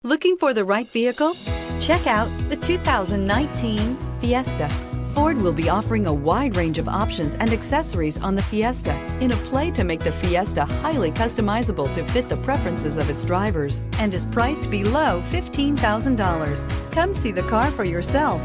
Looking for the right vehicle? Check out the 2019 Fiesta. Ford will be offering a wide range of options and accessories on the Fiesta in a play to make the Fiesta highly customizable to fit the preferences of its drivers and is priced below $15,000. Come see the car for yourself.